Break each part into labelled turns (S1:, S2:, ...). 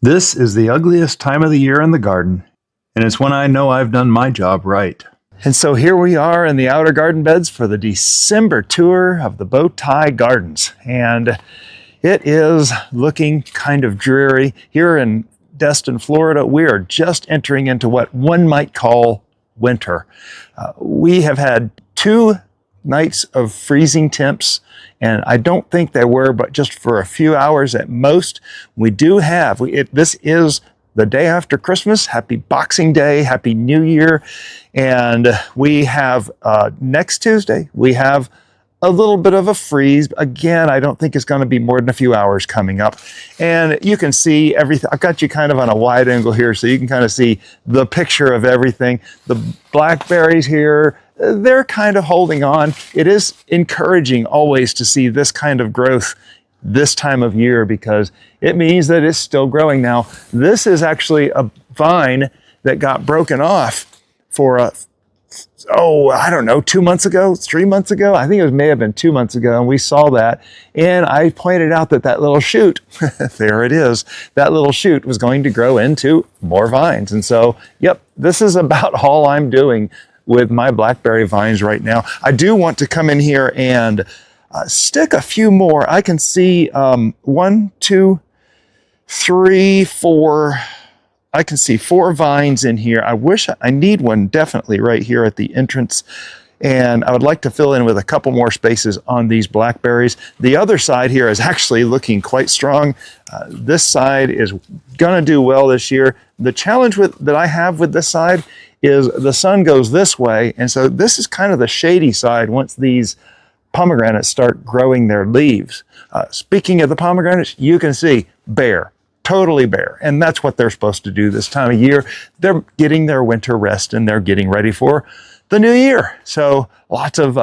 S1: This is the ugliest time of the year in the garden, and it's when I know I've done my job right. And so here we are in the outer garden beds for the December tour of the Bowtie Gardens. And it is looking kind of dreary. Here in Destin, Florida, we are just entering into what one might call winter. We have had 2 nights of freezing temps, and I don't think they were, but just for a few hours at most. We do have, this is the day after Christmas. Happy Boxing Day, Happy New Year. And we have, next Tuesday, we have a little bit of a freeze. Again, I don't think it's going to be more than a few hours coming up. And you can see everything. I've got you kind of on a wide angle here, so you can kind of see the picture of everything. The blackberries here, they're kind of holding on. It is encouraging always to see this kind of growth this time of year because it means that it's still growing. Now, this is actually a vine that got broken off for I don't know, 2 months ago, 3 months ago. I think it may have been 2 months ago, and we saw that. And I pointed out that little shoot, there it is, that little shoot was going to grow into more vines. And so, yep, this is about all I'm doing with my blackberry vines right now. I do want to come in here and stick a few more. I can see 1, 2, 3, 4. I can see 4 vines in here. I need one definitely right here at the entrance. And I would like to fill in with a couple more spaces on these blackberries. The other side here is actually looking quite strong. This side is gonna do well this year. The challenge that I have with this side is the sun goes this way. And so this is kind of the shady side once these pomegranates start growing their leaves. Speaking of the pomegranates, you can see bare. Totally bare. And that's what they're supposed to do this time of year. They're getting their winter rest and they're getting ready for the new year. So lots of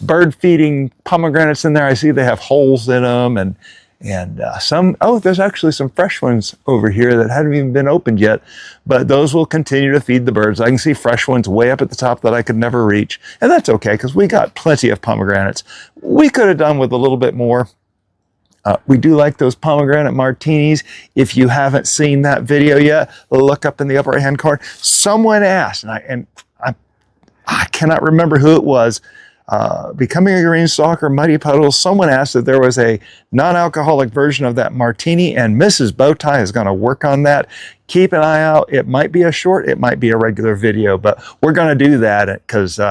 S1: bird feeding pomegranates in there. I see they have holes in them and there's actually some fresh ones over here that haven't even been opened yet, but those will continue to feed the birds. I can see fresh ones way up at the top that I could never reach. And that's okay because we got plenty of pomegranates. We could have done with a little bit more. We do like those pomegranate martinis. If you haven't seen that video yet, look up in the upper right-hand corner. Someone asked, and I cannot remember who it was, Becoming a Green Stalker, Muddy Puddles, someone asked if there was a non-alcoholic version of that martini, and Mrs. Bowtie is going to work on that. Keep an eye out. It might be a short, it might be a regular video, but we're going to do that because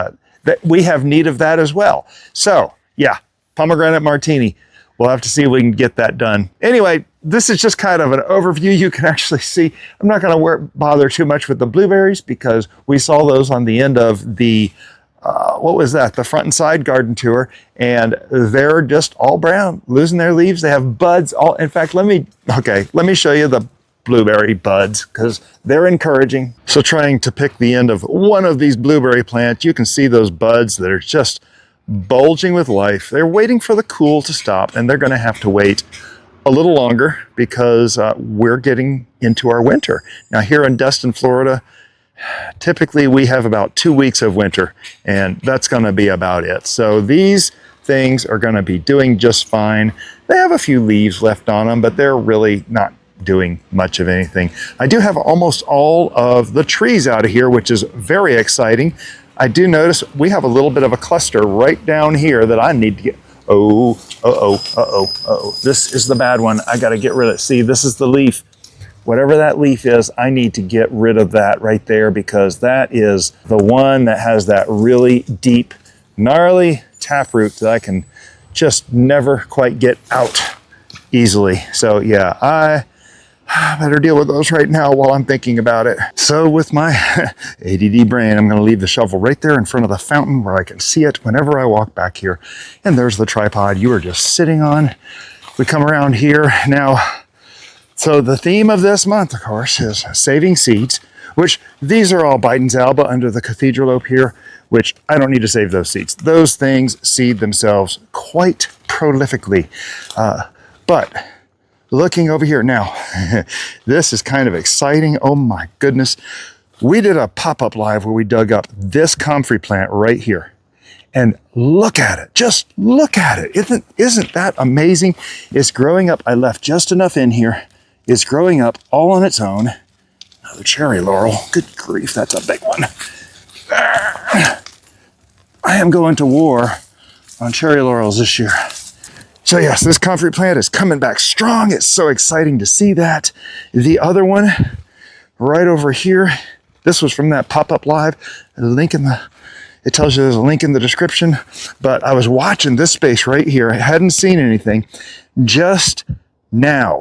S1: we have need of that as well. So, yeah, pomegranate martini. We'll have to see if we can get that done. Anyway, this is just kind of an overview. You can actually see, I'm not going to bother too much with the blueberries because we saw those on the end of the, what was that? The front and side garden tour. And they're just all brown, losing their leaves. They have buds all, in fact, let me show you the blueberry buds because they're encouraging. So trying to pick the end of one of these blueberry plants, you can see those buds that are just bulging with life. They're waiting for the cool to stop, and they're going to have to wait a little longer because we're getting into our winter. Now here in Destin, Florida, typically we have about 2 weeks of winter, and that's going to be about it. So these things are going to be doing just fine. They have a few leaves left on them, but they're really not doing much of anything. I do have almost all of the trees out of here, which is very exciting. I do notice we have a little bit of a cluster right down here that I need to get. This is the bad one. I got to get rid of it. See, this is the leaf. Whatever that leaf is, I need to get rid of that right there because that is the one that has that really deep, gnarly taproot that I can just never quite get out easily. So yeah, I better deal with those right now while I'm thinking about it. So with my ADD brain, I'm going to leave the shovel right there in front of the fountain where I can see it whenever I walk back here. And there's the tripod you were just sitting on. We come around here now. So the theme of this month, of course, is saving seeds, which these are all Biden's Alba under the Cathedra-loupe here, which I don't need to save those seeds. Those things seed themselves quite prolifically. But looking over here now, this is kind of exciting. Oh my goodness. We did a pop-up live where we dug up this comfrey plant right here. And look at it, just look at it. Isn't that amazing? It's growing up. I left just enough in here. is growing up all on its own. Another cherry laurel. Good grief, that's a big one. I am going to war on cherry laurels this year. So yes, this comfrey plant is coming back strong. It's so exciting to see that. The other one right over here, this was from that pop-up live. It tells you there's a link in the description, but I was watching this space right here. I hadn't seen anything just now.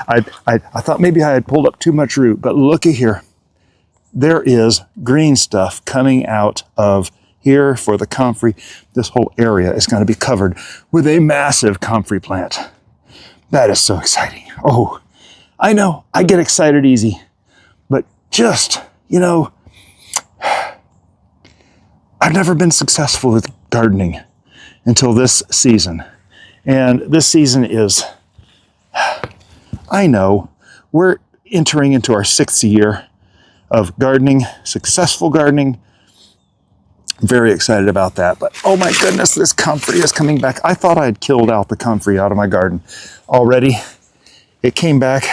S1: I thought maybe I had pulled up too much root, but look at here. There is green stuff coming out of here for the comfrey. This whole area is going to be covered with a massive comfrey plant. That is so exciting. Oh, I know I get excited easy, but just, you know, I've never been successful with gardening until this season. And this season is, I know, we're entering into our 6th year of gardening, successful gardening. I'm very excited about that. But oh my goodness, this comfrey is coming back. I thought I had killed out the comfrey out of my garden already. It came back.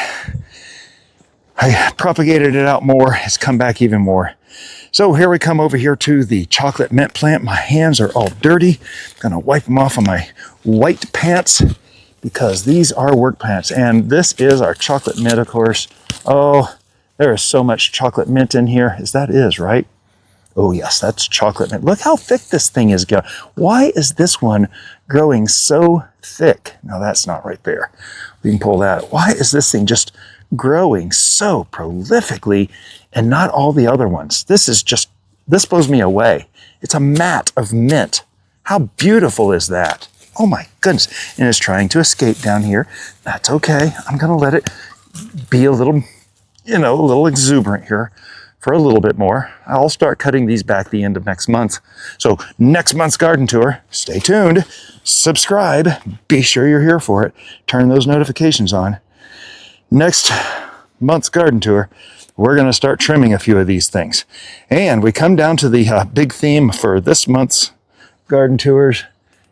S1: I propagated it out more. It's come back even more. So here we come over here to the chocolate mint plant. My hands are all dirty. I'm gonna wipe them off on my white pants because these are work pants. And this is our chocolate mint, of course. Oh, there is so much chocolate mint in here. That is, right? Oh yes, that's chocolate mint. Look how thick this thing is going. Why is this one growing so thick? Now that's not right there. We can pull that. Why is this thing just growing so prolifically and not all the other ones? This blows me away. It's a mat of mint. How beautiful is that? Oh my goodness. And it's trying to escape down here. That's okay. I'm going to let it be a little, a little exuberant here for a little bit more. I'll start cutting these back the end of next month. So next month's garden tour, stay tuned, subscribe, be sure you're here for it. Turn those notifications on. Next month's garden tour, we're going to start trimming a few of these things. And we come down to the big theme for this month's garden tours.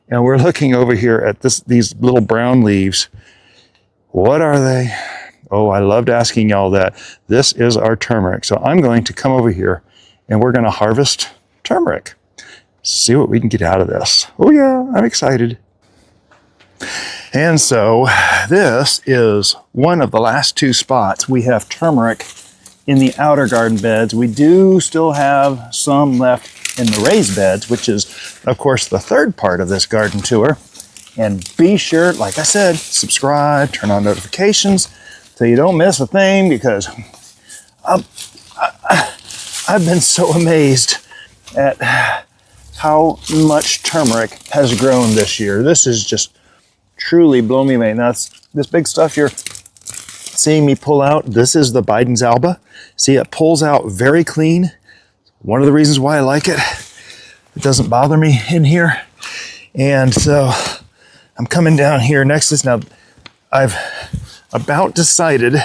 S1: And we're looking over here at these little brown leaves. What are they? Oh, I loved asking y'all that. This is our turmeric. So I'm going to come over here and we're going to harvest turmeric. See what we can get out of this. Oh yeah, I'm excited. And so this is one of the last 2 spots. We have turmeric in the outer garden beds. We do still have some left in the raised beds, which is, of course, the 3rd part of this garden tour. And be sure, like I said, subscribe, turn on notifications so you don't miss a thing, because I've been so amazed at how much turmeric has grown this year. This is just truly blown me away. Now, this big stuff you're seeing me pull out, this is the Biden's Alba. See, it pulls out very clean. One of the reasons why I like it. It doesn't bother me in here. And so I'm coming down here next to this. Now, I've about decided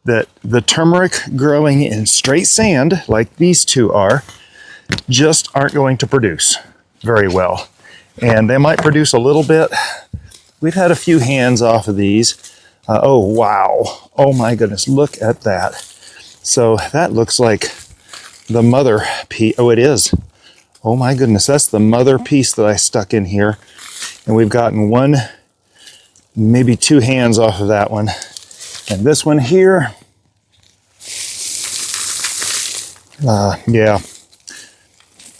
S1: that the turmeric growing in straight sand, like these 2 are, just aren't going to produce very well. And they might produce a little bit. We've had a few hands off of these. Oh, wow. Oh my goodness, look at that. So that looks like the mother piece. Oh, it is. Oh my goodness, that's the mother piece that I stuck in here. And we've gotten 1, maybe 2 hands off of that one. And this one here, yeah,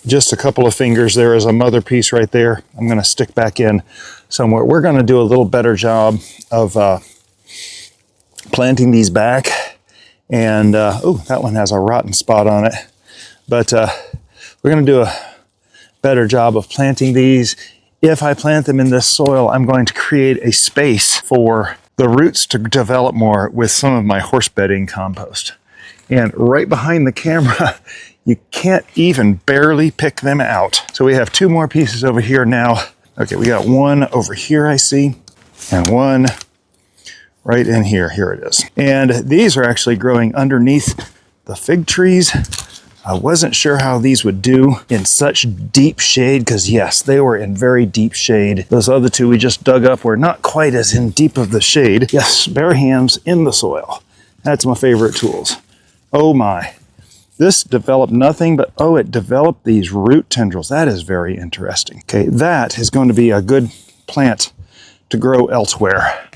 S1: just a couple of fingers. There is a mother piece right there. I'm going to stick back in somewhere. We're going to do a little better job of planting these back. And, oh, that one has a rotten spot on it. But we're going to do a better job of planting these. If I plant them in this soil, I'm going to create a space for the roots to develop more with some of my horse bedding compost. And right behind the camera, you can't even barely pick them out. So we have 2 more pieces over here now. Okay, we got 1 over here, I see, and 1 right in here. Here it is. And these are actually growing underneath the fig trees. I wasn't sure how these would do in such deep shade, because yes, they were in very deep shade. Those other two we just dug up were not quite as in deep of the shade. Yes, bare hands in the soil. That's my favorite tools. Oh my. This developed nothing but, oh, it developed these root tendrils. That is very interesting. Okay, that is going to be a good plant to grow elsewhere.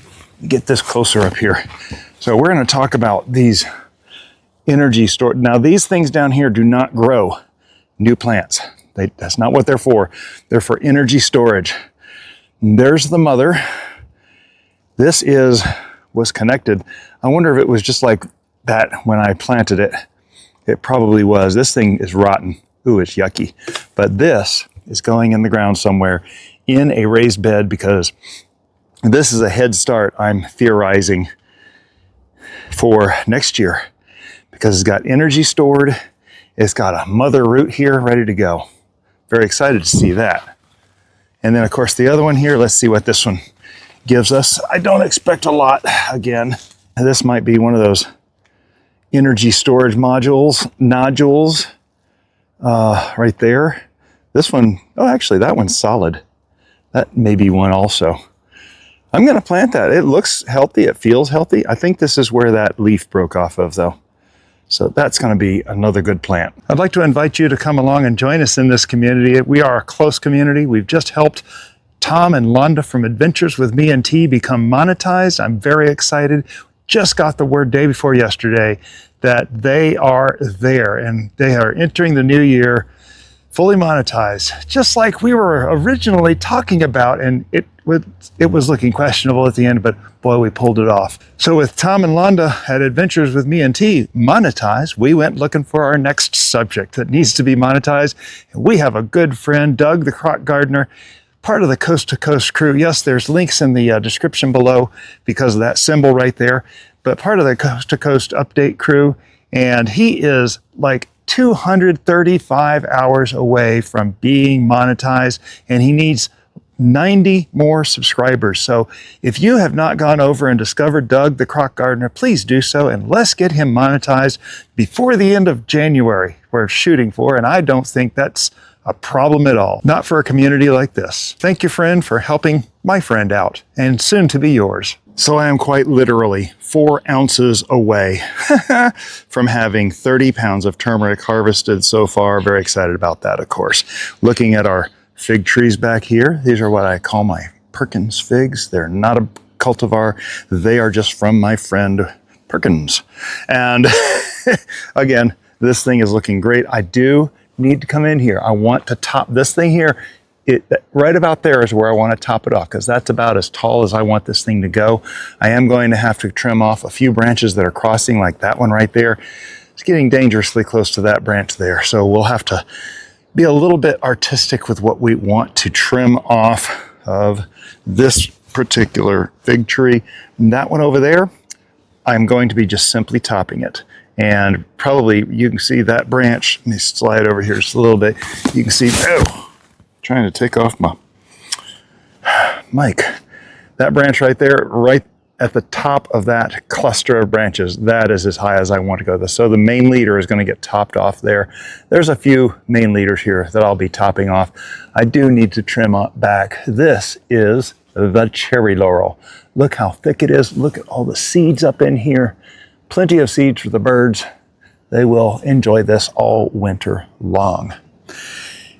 S1: Get this closer up here. So we're going to talk about these energy storage. Now these things down here do not grow new plants. That's not what they're for. They're for energy storage. And there's the mother. This was connected. I wonder if it was just like that when I planted it. It probably was. This thing is rotten. Ooh, it's yucky. But this is going in the ground somewhere in a raised bed, because this is a head start, I'm theorizing, for next year, because it's got energy stored. It's got a mother root here ready to go. Very excited to see that. And then of course the other one here, let's see what this one gives us. I don't expect a lot again. This might be one of those energy storage nodules right there. This one, oh, actually that one's solid. That may be one also. I'm going to plant that. It looks healthy. It feels healthy. I think this is where that leaf broke off of though. So that's going to be another good plant. I'd like to invite you to come along and join us in this community. We are a close community. We've just helped Tom and Londa from Adventures with Me and T become monetized. I'm very excited. Just got the word day before yesterday that they are there and they are entering the new year fully monetized, just like we were originally talking about, and it was looking questionable at the end, but boy, we pulled it off. So with Tom and Londa at Adventures with Me and T monetized, we went looking for our next subject that needs to be monetized. And we have a good friend, Doug the Crock Gardener, part of the Coast to Coast crew. Yes, there's links in the description below because of that symbol right there, but part of the Coast to Coast update crew. And he is like 235 hours away from being monetized, and he needs 90 more subscribers. So if you have not gone over and discovered Doug the Crock Gardener, please do so, and let's get him monetized before the end of January we're shooting for, and I don't think that's a problem at all. Not for a community like this. Thank you, friend, for helping my friend out, and soon to be yours. So I am quite literally 4 ounces away from having 30 pounds of turmeric harvested so far. Very excited about that, of course. Looking at our fig trees back here, these are what I call my Perkins figs. They're not a cultivar. They are just from my friend Perkins. And again, this thing is looking great. I do need to come in here. I want to top this thing here. Right about there is where I want to top it off, because that's about as tall as I want this thing to go. I am going to have to trim off a few branches that are crossing, like that one right there. It's getting dangerously close to that branch there. So we'll have to be a little bit artistic with what we want to trim off of this particular fig tree. And that one over there, I'm going to be just simply topping it. And probably you can see that branch. Let me slide over here just a little bit. You can see, oh, trying to take off my mic. That branch right there, right at the top of that cluster of branches, that is as high as I want to go. So the main leader is going to get topped off there. There's a few main leaders here that I'll be topping off. I do need to trim up back. This is the cherry laurel. Look how thick it is. Look at all the seeds up in here. Plenty of seeds for the birds. They will enjoy this all winter long.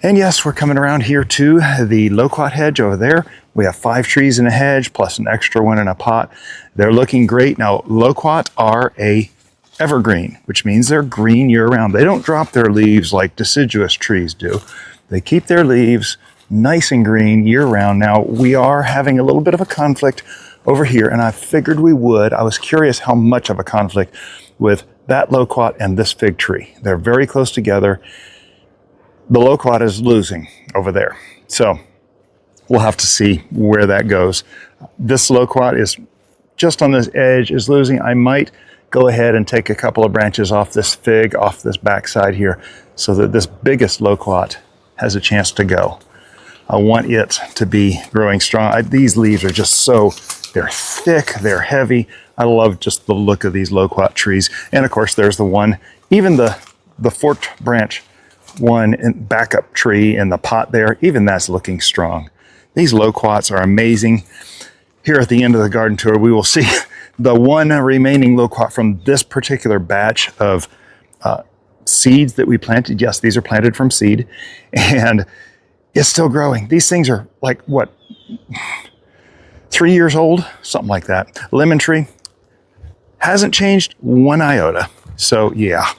S1: And yes, we're coming around here to the Loquat hedge over there. We have 5 trees in a hedge, plus an extra one in a pot. They're looking great. Now, Loquat are a evergreen, which means they're green year-round. They don't drop their leaves like deciduous trees do. They keep their leaves nice and green year-round. Now, we are having a little bit of a conflict over here, and I figured we would. I was curious how much of a conflict with that Loquat and this fig tree. They're very close together. The Loquat is losing over there. So we'll have to see where that goes. This Loquat is just on this edge, is losing. I might go ahead and take a couple of branches off this fig, off this backside here, so that this biggest Loquat has a chance to go. I want it to be growing strong. These leaves are just so, they're thick, they're heavy. I love just the look of these Loquat trees. And of course, there's the one, even the the forked branch one in backup tree in the pot there, even that's looking strong. These loquats are amazing. Here at the end of the garden tour, we will see the one remaining loquat from this particular batch of seeds that we planted. Yes, these are planted from seed, and it's still growing. These things are like, what, 3 years old? Something like that. Lemon tree hasn't changed one iota. So yeah,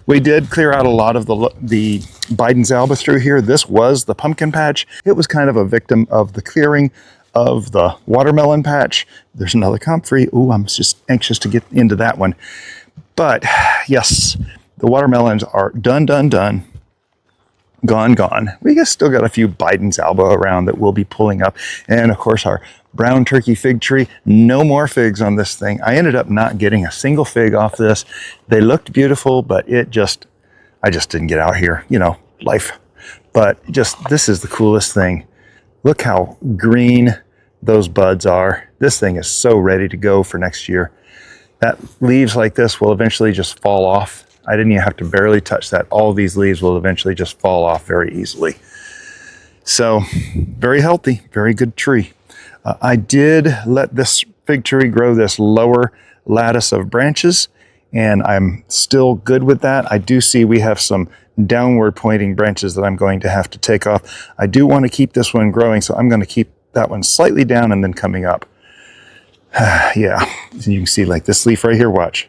S1: we did clear out a lot of the Biden's Alba through here. This was the pumpkin patch. It was kind of a victim of the clearing of the watermelon patch. There's another comfrey. Ooh, I'm just anxious to get into that one. But yes, the watermelons are done. Gone. We still got a few Biden's Alba around that we'll be pulling up. And of course, our brown turkey fig tree. No more figs on this thing. I ended up not getting a single fig off this. They looked beautiful, but I just didn't get out here, you know, life. But this is the coolest thing. Look how green those buds are. This thing is so ready to go for next year. That leaves like this will eventually just fall off. I didn't even have to barely touch that. All these leaves will eventually just fall off very easily. So very healthy, very good tree. I did let this fig tree grow this lower lattice of branches, and I'm still good with that. I do see we have some downward pointing branches that I'm going to have to take off. I do want to keep this one growing, so I'm going to keep that one slightly down and then coming up. Yeah, you can see like this leaf right here, watch.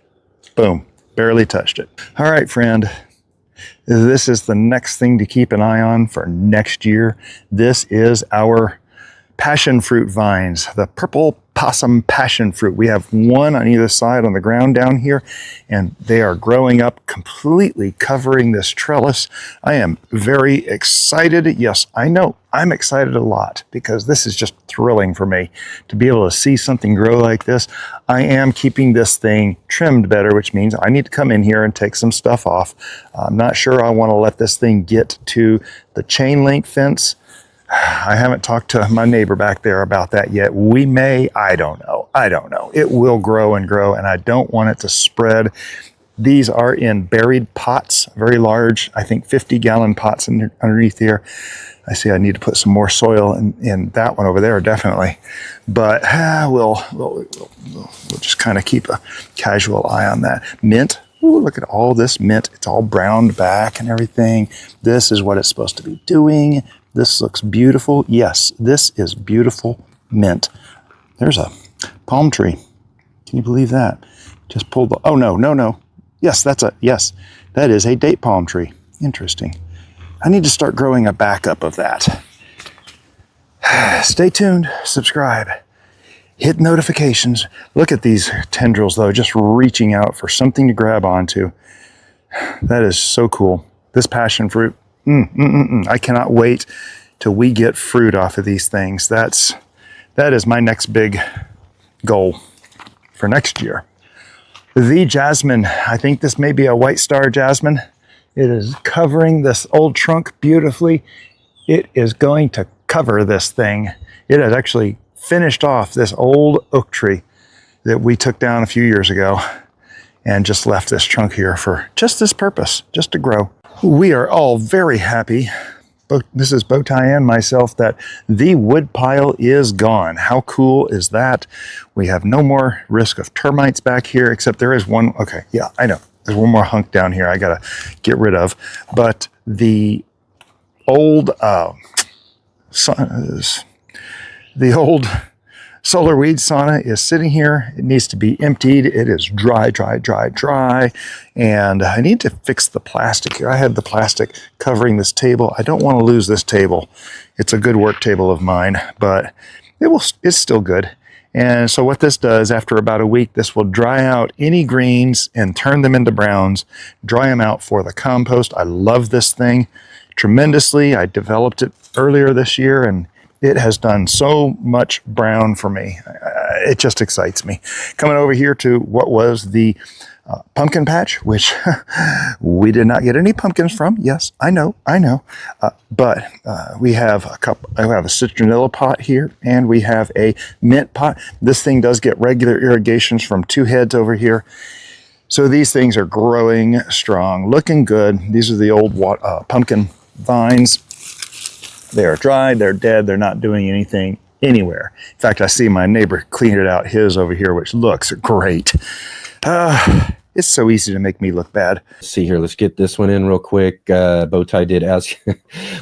S1: Boom, barely touched it. All right, friend. This is the next thing to keep an eye on for next year. This is our passion fruit vines, the purple Possum Passion Fruit. We have one on either side on the ground down here, and they are growing up, completely covering this trellis. I am very excited. Yes, I know I'm excited a lot because this is just thrilling for me to be able to see something grow like this. I am keeping this thing trimmed better, which means I need to come in here and take some stuff off. I'm not sure I want to let this thing get to the chain link fence. I haven't talked to my neighbor back there about that yet. We may, I don't know. It will grow and grow, and I don't want it to spread. These are in buried pots, very large, I think 50-gallon pots underneath here. I see I need to put some more soil in that one over there, definitely. But we'll just kind of keep a casual eye on that. Mint. Ooh, look at all this mint. It's all browned back and everything. This is what it's supposed to be doing. This looks beautiful. Yes, this is beautiful mint. There's a palm tree. Can you believe that? Just pulled the, oh no. Yes, that is a date palm tree. Interesting. I need to start growing a backup of that. Stay tuned, subscribe, hit notifications. Look at these tendrils though, just reaching out for something to grab onto. That is so cool. This passion fruit. I cannot wait till we get fruit off of these things. That is my next big goal for next year. The jasmine, I think this may be a white star jasmine. It is covering this old trunk beautifully. It is going to cover this thing. It has actually finished off this old oak tree that we took down a few years ago and just left this trunk here for just this purpose, just to grow. We are all very happy, this is Bowtie and myself, that the wood pile is gone. How cool is that? We have no more risk of termites back here, except there is one. Okay, yeah, I know. There's one more hunk down here I gotta get rid of. But the old solar weed sauna is sitting here. It needs to be emptied. It is dry. And I need to fix the plastic here. I had the plastic covering this table. I don't want to lose this table. It's a good work table of mine, but it's still good. And so what this does, after about a week, this will dry out any greens and turn them into browns, dry them out for the compost. I love this thing tremendously. I developed it earlier this year, and it has done so much brown for me. It just excites me. Coming over here to what was the pumpkin patch, which we did not get any pumpkins from. Yes, I know. But we have I have a citronella pot here, and we have a mint pot. This thing does get regular irrigations from two heads over here. So these things are growing strong, looking good. These are the old pumpkin vines. They are dried, they're dead, they're not doing anything anywhere. In fact, I see my neighbor cleaning out his over here, which looks great. It's so easy to make me look bad.
S2: Let's see here, let's get this one in real quick. Bowtie did ask,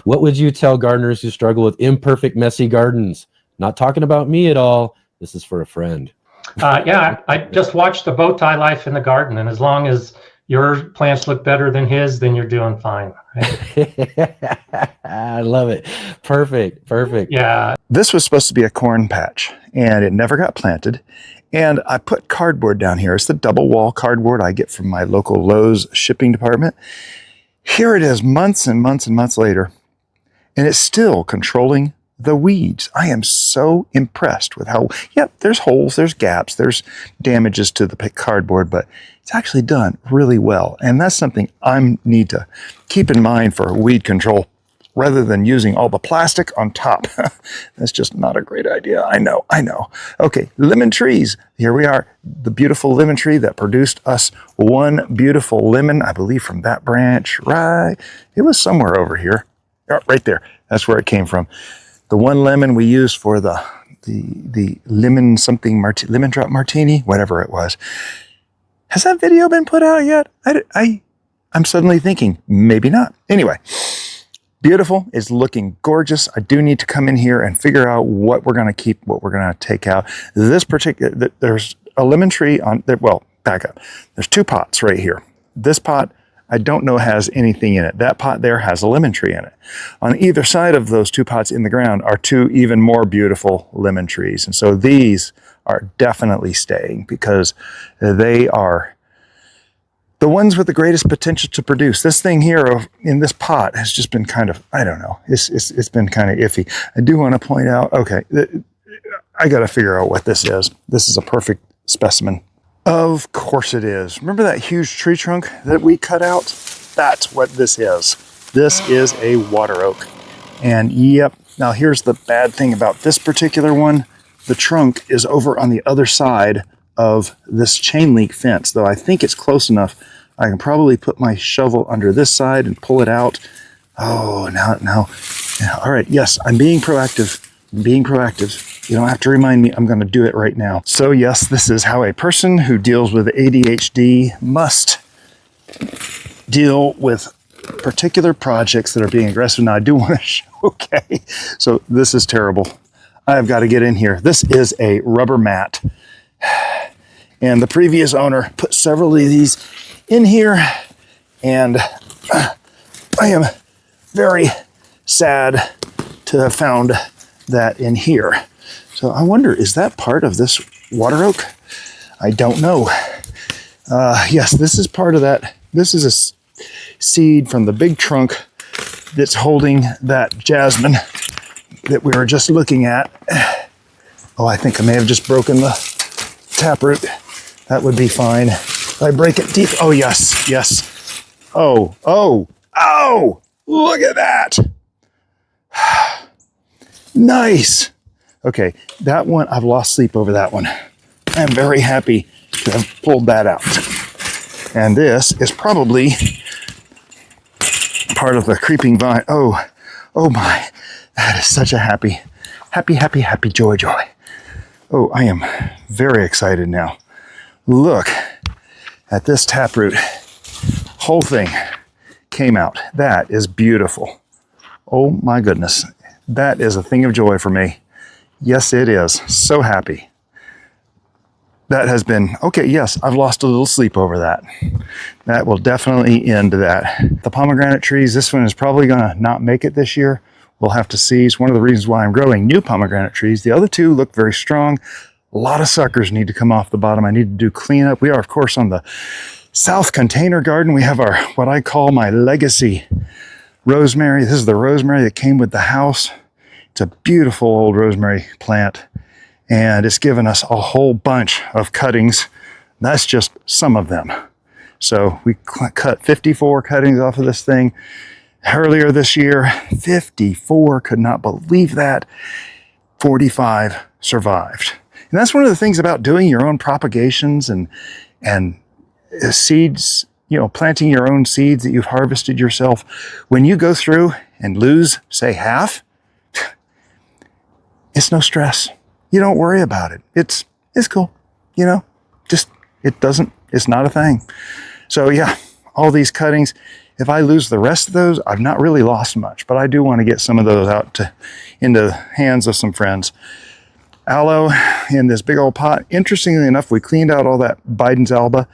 S2: what would you tell gardeners who struggle with imperfect, messy gardens? Not talking about me at all. This is for a friend.
S3: Yeah, I just watched the Bowtie life in the garden, and as long as your plants look better than his, then you're doing fine. Right?
S2: I love it. Perfect.
S3: Yeah.
S1: This was supposed to be a corn patch, and it never got planted. And I put cardboard down here. It's the double wall cardboard I get from my local Lowe's shipping department. Here it is months and months and months later, and it's still controlling the weeds. I am so impressed with how, there's holes, there's gaps, there's damages to the cardboard, but it's actually done really well. And that's something I need to keep in mind for weed control rather than using all the plastic on top. That's just not a great idea. I know. Okay, lemon trees. Here we are. The beautiful lemon tree that produced us one beautiful lemon, I believe from that branch, right? It was somewhere over here. Right there. That's where it came from. The one lemon we used for the lemon something lemon drop martini, whatever it was. Has that video been put out yet? I'm suddenly thinking maybe not. Anyway, beautiful. It's looking gorgeous. I do need to come in here and figure out what we're going to keep, what we're going to take out. This particular, there's a lemon tree on there. Well, back up. There's two pots right here. This pot, I don't know has anything in it. That pot there has a lemon tree in it. On either side of those two pots in the ground are two even more beautiful lemon trees. And so these are definitely staying because they are the ones with the greatest potential to produce. This thing here in this pot has just been kind of, I don't know, it's been kind of iffy. I do want to point out, okay, I got to figure out what this is. This is a perfect specimen. Of course it is. Remember that huge tree trunk that we cut out? That's what this is. This is a water oak. And yep, now here's the bad thing about this particular one. The trunk is over on the other side of this chain link fence, though I think it's close enough. I can probably put my shovel under this side and pull it out. Oh, now. Yeah, all right, yes, I'm being proactive. You don't have to remind me, I'm going to do it right now. So yes, this is how a person who deals with ADHD must deal with particular projects that are being aggressive. Now I do want to show, okay, so this is terrible. I've got to get in here. This is a rubber mat. And the previous owner put several of these in here, and I am very sad to have found that in here. So I wonder, is that part of this water oak? I don't know. Yes, this is part of that. This is a seed from the big trunk that's holding that jasmine that we were just looking at. Oh, I think I may have just broken the taproot. That would be fine. If I break it deep. Oh, yes. Oh, look at that. Nice. Okay, that one, I've lost sleep over that one. I'm very happy to have pulled that out. And this is probably part of the creeping vine. Oh my, that is such a happy, joy. Oh, I am very excited now. Look at this taproot. Whole thing came out. That is beautiful. Oh my goodness. That is a thing of joy for me. Yes, it is. So happy. That has been, okay, yes, I've lost a little sleep over that. That will definitely end that. The pomegranate trees, this one is probably gonna not make it this year. We'll have to see. It's one of the reasons why I'm growing new pomegranate trees. The other two look very strong. A lot of suckers need to come off the bottom. I need to do cleanup. We are, of course, on the south container garden. We have our, what I call my legacy rosemary. This is the rosemary that came with the house. It's a beautiful old rosemary plant, and it's given us a whole bunch of cuttings. That's just some of them. So we cut 54 cuttings off of this thing earlier this year. 54, could not believe that. 45 survived. And that's one of the things about doing your own propagations and seeds, planting your own seeds that you've harvested yourself, when you go through and lose, say, half, it's no stress. You don't worry about it. It's cool, it's not a thing. So yeah, all these cuttings, if I lose the rest of those, I've not really lost much, but I do want to get some of those out into the hands of some friends. Aloe in this big old pot. Interestingly enough, we cleaned out all that Biden's Alba.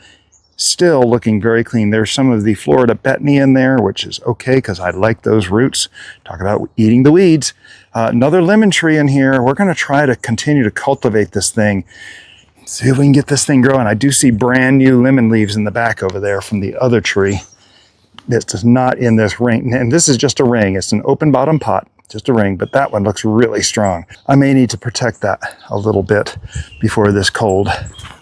S1: Still looking very clean. There's some of the Florida Betony in there, which is okay because I like those roots. Talk about eating the weeds. Another lemon tree in here. We're going to try to continue to cultivate this thing. See if we can get this thing growing. I do see brand new lemon leaves in the back over there from the other tree. This is not in this ring. And this is just a ring. It's an open bottom pot, just a ring, but that one looks really strong. I may need to protect that a little bit before this cold.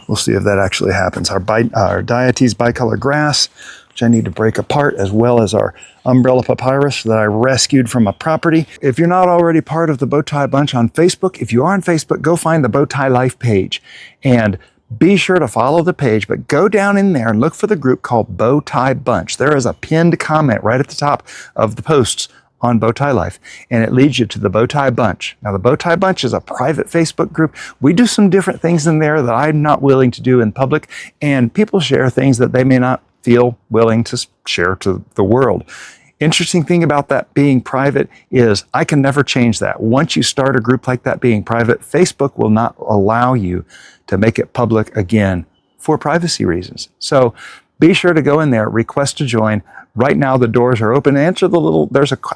S1: We'll see if that actually happens. Our Dietes Bicolor grass, which I need to break apart, as well as our umbrella papyrus that I rescued from a property. If you're not already part of the Bowtie Bunch on Facebook, if you are on Facebook, go find the Bowtie Life page and be sure to follow the page, but go down in there and look for the group called Bowtie Bunch. There is a pinned comment right at the top of the posts on Bowtie Life, and it leads you to the Bowtie Bunch. Now, the Bowtie Bunch is a private Facebook group. We do some different things in there that I'm not willing to do in public, and people share things that they may not feel willing to share to the world. Interesting thing about that being private is I can never change that. Once you start a group like that being private, Facebook will not allow you to make it public again for privacy reasons. So be sure to go in there, request to join. Right now, the doors are open. Answer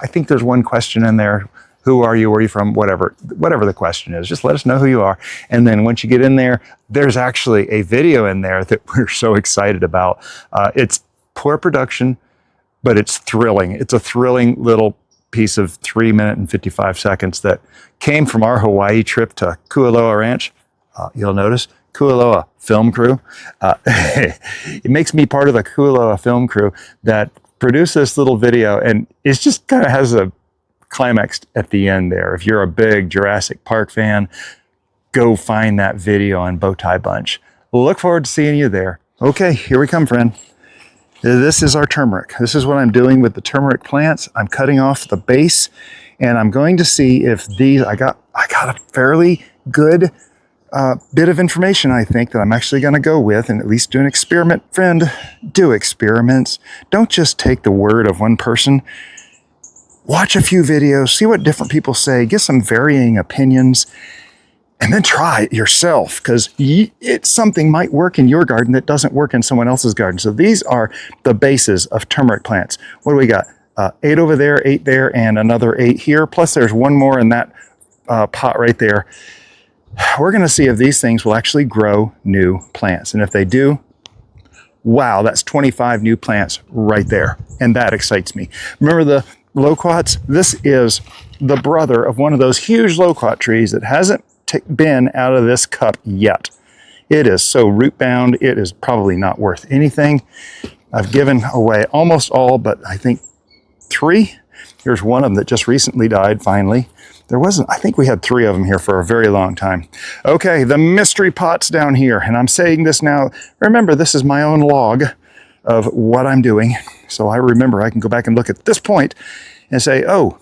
S1: I think there's one question in there. Who are you? Where are you from? Whatever the question is, just let us know who you are. And then once you get in there, there's actually a video in there that we're so excited about. It's poor production, but it's thrilling. It's a thrilling little piece of 3 minutes and 55 seconds that came from our Hawaii trip to Kualoa Ranch. You'll notice Kualoa film crew. It makes me part of the Kualoa film crew that produced this little video, and it just kind of has a climax at the end there. If you're a big Jurassic Park fan, go find that video on Bowtie Bunch. Look forward to seeing you there. Okay, here we come, friend. This is our turmeric. This is what I'm doing with the turmeric plants. I'm cutting off the base, and I'm going to see if these, I got a fairly good bit of information, I think, that I'm actually going to go with and at least do an experiment. Friend, do experiments. Don't just take the word of one person. Watch a few videos, see what different people say, get some varying opinions, and then try it yourself, because something might work in your garden that doesn't work in someone else's garden. So these are the bases of turmeric plants. What do we got? 8 over there, 8 there, and another 8 here. Plus there's one more in that pot right there. We're going to see if these things will actually grow new plants. And if they do, wow, that's 25 new plants right there. And that excites me. Remember the loquats? This is the brother of one of those huge loquat trees that hasn't been out of this cup yet. It is so root bound, it is probably not worth anything. I've given away almost all, but I think 3. Here's one of them that just recently died, finally. I think we had 3 of them here for a very long time. Okay, the mystery pot's down here, and I'm saying this now. Remember, this is my own log of what I'm doing. So I remember I can go back and look at this point and say, oh,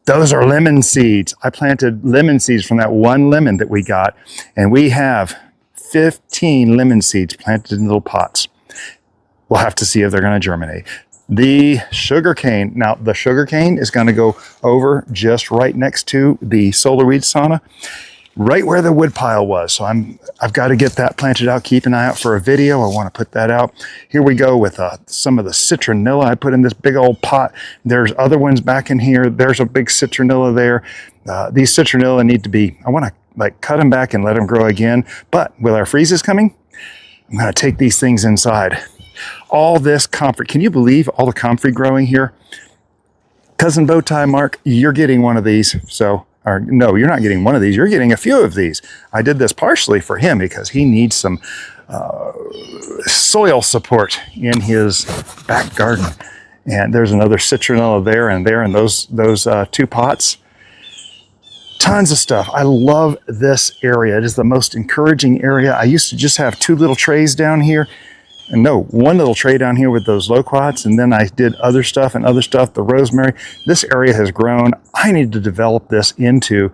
S1: those are lemon seeds. I planted lemon seeds from that one lemon that we got, and we have 15 lemon seeds planted in little pots. We'll have to see if they're going to germinate. The sugarcane. Now, the sugarcane is going to go over just right next to the solar weed sauna, right where the wood pile was. So I've got to get that planted out. Keep an eye out for a video. I want to put that out. Here we go with some of the citronella I put in this big old pot. There's other ones back in here. There's a big citronella there. These citronella need to be, I want to cut them back and let them grow again. But with our freezes coming, I'm going to take these things inside. All this comfrey. Can you believe all the comfrey growing here? Cousin Bowtie Mark, you're getting one of these. No, you're not getting one of these. You're getting a few of these. I did this partially for him because he needs some soil support in his back garden. And there's another citronella there and those 2 pots. Tons of stuff. I love this area. It is the most encouraging area. I used to just have 2 little trays down here. and no, one little tray down here with those loquats, and then I did other stuff, the rosemary. This area has grown. I need to develop this into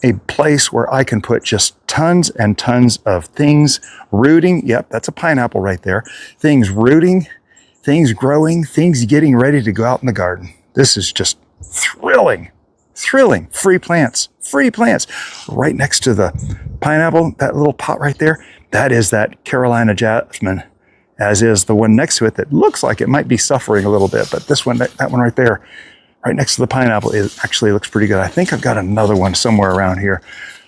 S1: a place where I can put just tons and tons of things rooting. Yep, that's a pineapple right there. Things rooting, things growing, things getting ready to go out in the garden. This is just thrilling. Free plants. Right next to the pineapple, that little pot right there, that is that Carolina Jasmine, as is the one next to it that looks like it might be suffering a little bit, but this one, that one right there, right next to the pineapple, it actually looks pretty good. I think I've got another one somewhere around here.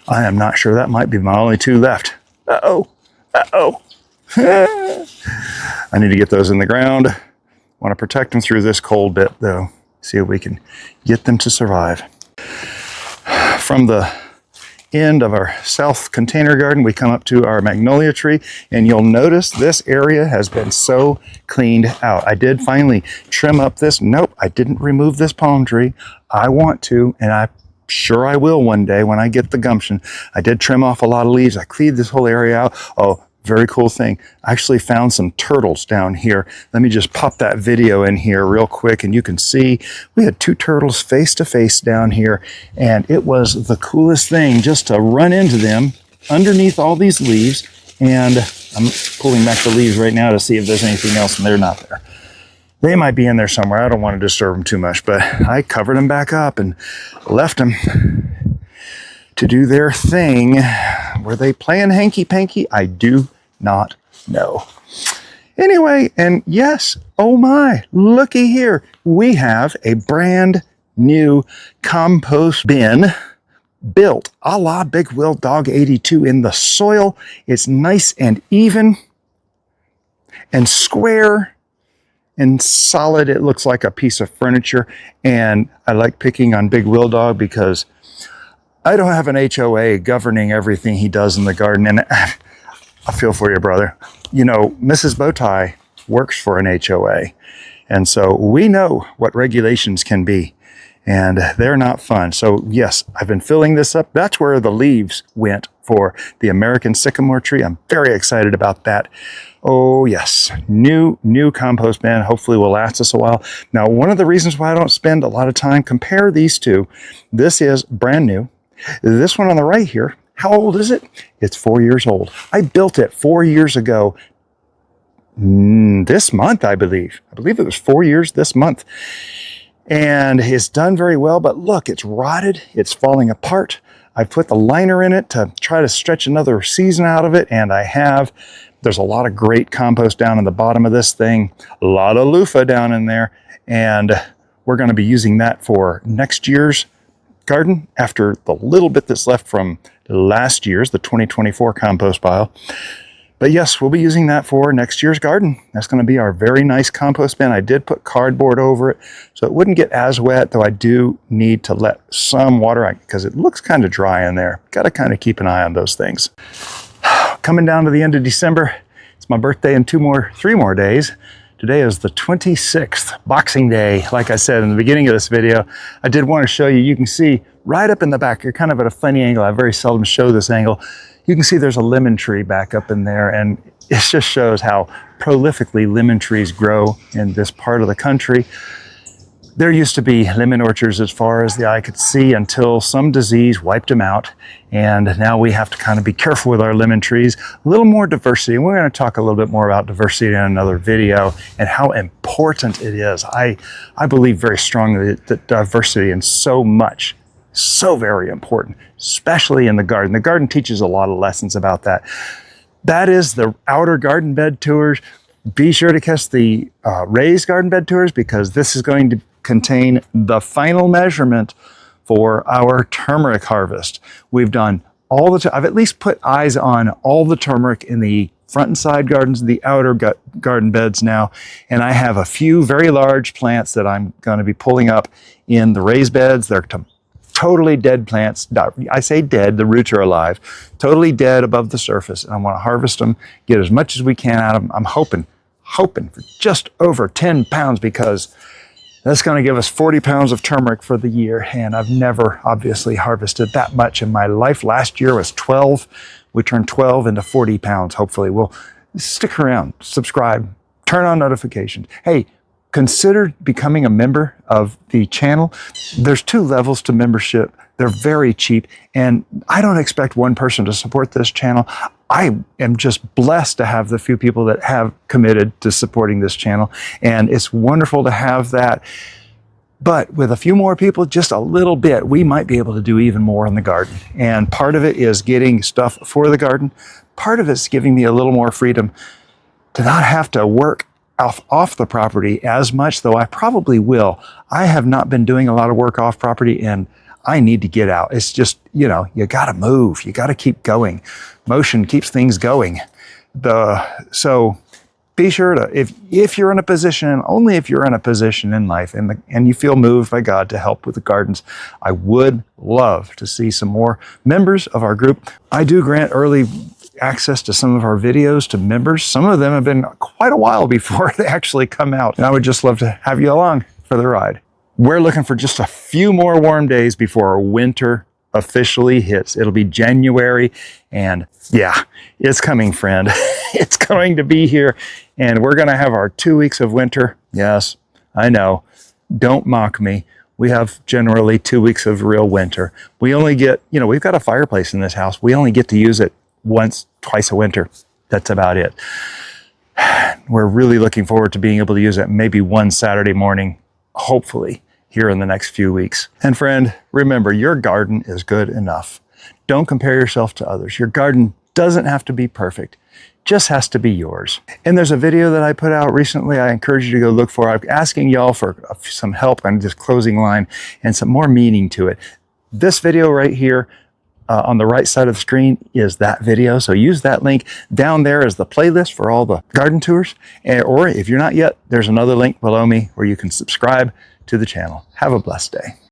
S1: I am not sure. That might be my only two left. I need to get those in the ground. Want to protect them through this cold bit though. See if we can get them to survive. From the end of our south container garden, we come up to our magnolia tree, and you'll notice this area has been so cleaned out. I did finally trim up this. Nope, I didn't remove this palm tree. I want to, and I'm sure I will one day when I get the gumption. I did trim off a lot of leaves. I cleaned this whole area out. Oh, very cool thing. I actually found some turtles down here. Let me just pop that video in here real quick, and you can see we had two turtles face to face down here, and it was the coolest thing just to run into them underneath all these leaves. And I'm pulling back the leaves right now to see if there's anything else, and they're not there. They might be in there somewhere. I don't want to disturb them too much, but I covered them back up and left them to do their thing. Were they playing hanky-panky? I do not know. Anyway, and yes, oh my, looky here. We have a brand new compost bin built a la Big Will Dog 82 in the soil. It's nice and even and square and solid. It looks like a piece of furniture. And I like picking on Big Will Dog because I don't have an HOA governing everything he does in the garden. And I feel for you, brother. You know, Mrs. Bowtie works for an HOA. And so we know what regulations can be. And they're not fun. So yes, I've been filling this up. That's where the leaves went for the American sycamore tree. I'm very excited about that. Oh yes, new compost bin. Hopefully will last us a while. Now, one of the reasons why I don't spend a lot of time, compare these two. This is brand new. This one on the right here, how old is it? It's 4 years old. I built it 4 years ago. This month, I believe. I believe it was 4 years this month. And it's done very well, but look, it's rotted. It's falling apart. I put the liner in it to try to stretch another season out of it, and I have. There's a lot of great compost down in the bottom of this thing, a lot of loofah down in there, and we're going to be using that for next year's garden after the little bit that's left from last year's, the 2024 compost pile. But yes, we'll be using that for next year's garden. That's going to be our very nice compost bin. I did put cardboard over it so it wouldn't get as wet, though I do need to let some water out because it looks kind of dry in there. Got to kind of keep an eye on those things. Coming down to the end of December, it's my birthday in 3 more days. Today is the 26th, Boxing Day. Like I said in the beginning of this video, I did want to show you, you can see right up in the back, you're kind of at a funny angle. I very seldom show this angle. You can see there's a lemon tree back up in there, and it just shows how prolifically lemon trees grow in this part of the country. There used to be lemon orchards as far as the eye could see until some disease wiped them out. And now we have to kind of be careful with our lemon trees. A little more diversity. And we're going to talk a little bit more about diversity in another video and how important it is. I believe very strongly that diversity in so much, so very important, especially in the garden. The garden teaches a lot of lessons about that. That is the outer garden bed tours. Be sure to catch the raised garden bed tours because this is going to contain the final measurement for our turmeric harvest. We've done all the, I've at least put eyes on all the turmeric in the front and side gardens, the outer garden beds now, and I have a few very large plants that I'm going to be pulling up in the raised beds. They're totally dead plants. I say dead, the roots are alive, totally dead above the surface, and I want to harvest them, get as much as we can out of them. I'm hoping for just over 10 pounds because that's going to give us 40 pounds of turmeric for the year, and I've never obviously harvested that much in my life. Last year was 12. We turned 12 into 40 pounds. Hopefully we'll stick around, subscribe, turn on notifications. Hey, consider becoming a member of the channel. There's 2 levels to membership. They're very cheap, and I don't expect one person to support this channel. I am just blessed to have the few people that have committed to supporting this channel, and it's wonderful to have that. But with a few more people, just a little bit, we might be able to do even more in the garden. And part of it is getting stuff for the garden. Part of it's giving me a little more freedom to not have to work off the property as much, though I probably will. I have not been doing a lot of work off property, and I need to get out. It's just, you know, you got to move. You got to keep going. Motion keeps things going. So be sure to, if you're in a position, and only if you're in a position in life and you feel moved by God to help with the gardens, I would love to see some more members of our group. I do grant early access to some of our videos to members. Some of them have been quite a while before they actually come out, and I would just love to have you along for the ride. We're looking for just a few more warm days before our winter officially hits. It'll be January, and yeah, it's coming, friend. It's going to be here, and we're going to have our 2 weeks of winter. Yes, I know. Don't mock me. We have generally 2 weeks of real winter. We only get, you know, we've got a fireplace in this house. We only get to use it once, twice a winter. That's about it. We're really looking forward to being able to use it maybe one Saturday morning, hopefully, here in the next few weeks. And friend, remember, your garden is good enough. Don't compare yourself to others. Your garden doesn't have to be perfect, just has to be yours. And there's a video that I put out recently I encourage you to go look for. I'm asking y'all for some help on this closing line and some more meaning to it. This video right here on the right side of the screen is that video. So use that link. Down there is the playlist for all the garden tours. Or if you're not yet, there's another link below me where you can subscribe to the channel. Have a blessed day.